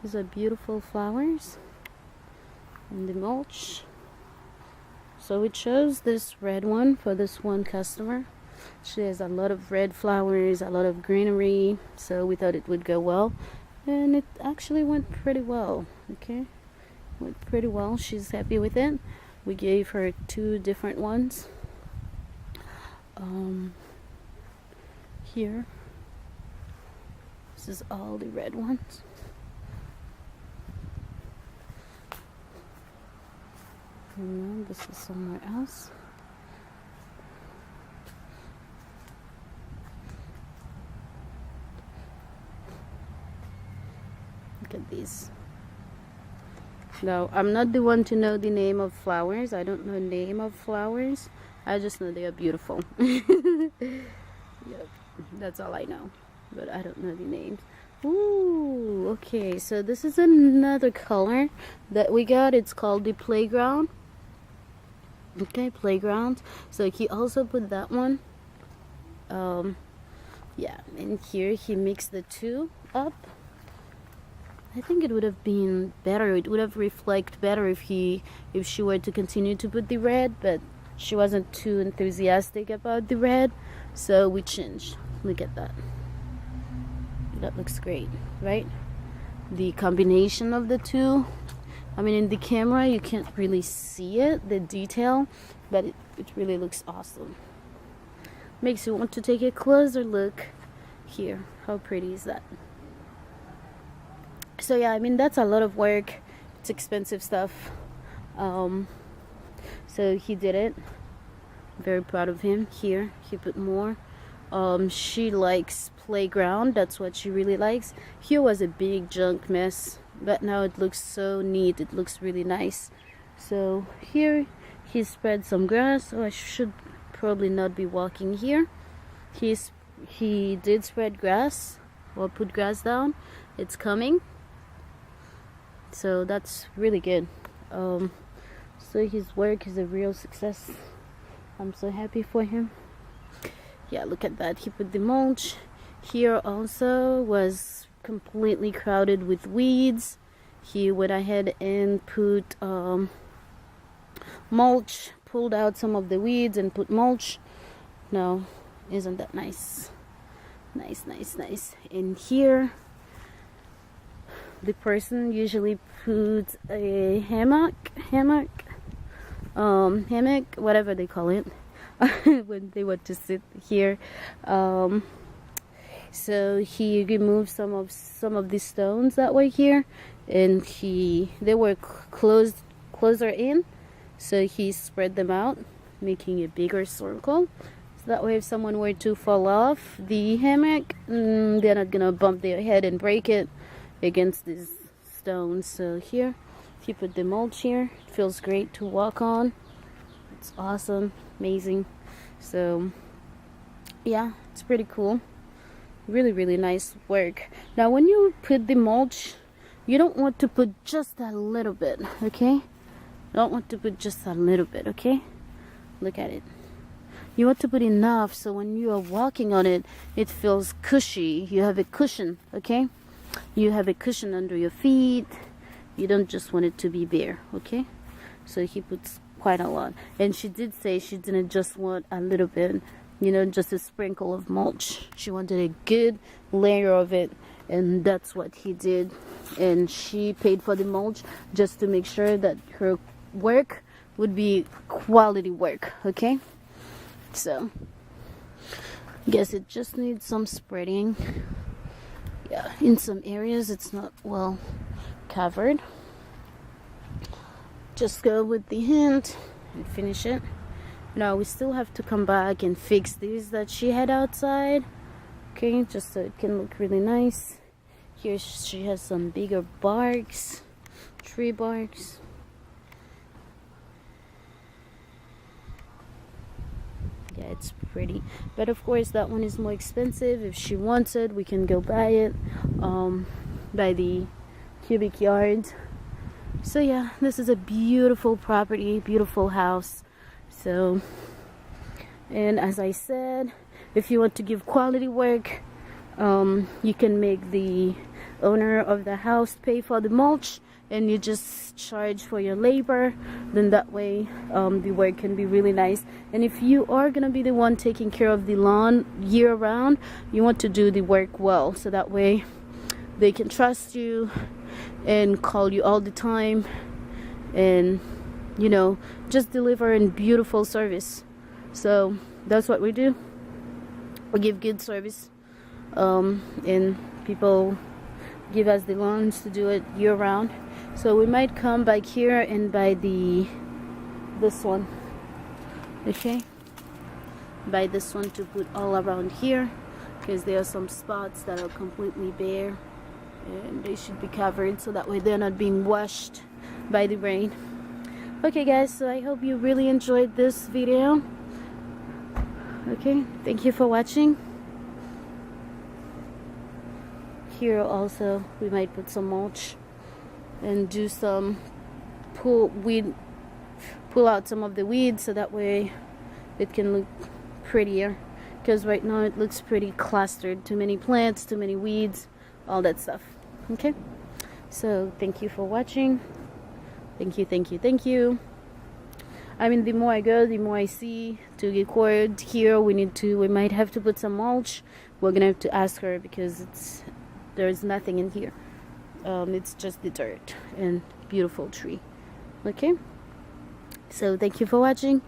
These are beautiful flowers and the mulch. So we chose this red one for this one customer. She has a lot of red flowers, a lot of greenery, so we thought it would go well, and it actually went pretty well. Okay, went pretty well. She's happy with it. We gave her 2 different ones. Here, this is all the red ones. And this is somewhere else. Look at these. No, I'm not the one to know the name of flowers. I don't know the name of flowers. I just know they are beautiful. Yep, that's all I know. But I don't know the names. Ooh, okay. So this is another color that we got. It's called the Playground. Okay, Playground. So he also put that one. Yeah, and here he mixed the 2 up. I think it would have been better. It would have reflected better if she were to continue to put the red, but she wasn't too enthusiastic about the red, so we changed. Look at that. That looks great, right? The combination of the 2. I mean, in the camera you can't really see it, the detail, but it really looks awesome. Makes you want to take a closer look. Here, how pretty is that? So yeah, I mean, that's a lot of work. It's expensive stuff. So he did it. Very proud of him. Here, he put more. She likes Playground. That's what she really likes. Here was a big junk mess, but now it looks so neat. It looks really nice. So here, he spread some grass. Oh, I should probably not be walking here. He did spread grass, or put grass down. It's coming. So that's really good. So his work is a real success. I'm so happy for him. Yeah, look at that. He put the mulch. Here also was completely crowded with weeds. He went ahead and put mulch, pulled out some of the weeds and put mulch. Now, isn't that nice? Nice, nice, nice. And here, the person usually puts a hammock, whatever they call it, when they want to sit here. So he removed some of the stones that were here, and they were closer in, so he spread them out, making a bigger circle. So that way, if someone were to fall off the hammock, they're not gonna bump their head and break it against these stones. So here, he put the mulch here. It feels great to walk on. It's awesome, amazing. So yeah, it's pretty cool. Really, really nice work. Now, when you put the mulch, you don't want to put just a little bit, okay? You don't want to put just a little bit, okay? Look at it. You want to put enough so when you are walking on it, it feels cushy. You have a cushion, okay? You have a cushion under your feet. You don't just want it to be bare, okay? So he puts quite a lot. And she did say she didn't just want a little bit, you know, just a sprinkle of mulch. She wanted a good layer of it, and that's what he did. And she paid for the mulch just to make sure that her work would be quality work, okay? So guess it just needs some spreading. Yeah, in some areas it's not well covered. Just go with the hand and finish it. Now we still have to come back and fix these that she had outside, okay, just so it can look really nice. Here she has some bigger barks, tree barks. Yeah, it's pretty, but of course that one is more expensive. If she wants it, we can go buy it by the cubic yard. So yeah, this is a beautiful property, beautiful house. So, and as I said, if you want to give quality work, you can make the owner of the house pay for the mulch and you just charge for your labor, then that way the work can be really nice. And if you are gonna be the one taking care of the lawn year round, you want to do the work well, so that way they can trust you and call you all the time and, you know, just deliver a beautiful service. So that's what we do. We give good service, and people give us the loans to do it year round. So we might come back here and buy this one, okay, buy this one to put all around here, because there are some spots that are completely bare and they should be covered, so that way they're not being washed by the rain. Okay guys, so I hope you really enjoyed this video. Okay, thank you for watching. Here also we might put some mulch and do some pull out some of the weeds, so that way it can look prettier, because right now it looks pretty clustered, too many plants, too many weeds, all that stuff. Okay, so thank you for watching. Thank you. I mean, the more I go, the more I see to get cord here. We might have to put some mulch. We're gonna have to ask her, because there's nothing in here. It's just the dirt and beautiful tree. Okay, so thank you for watching.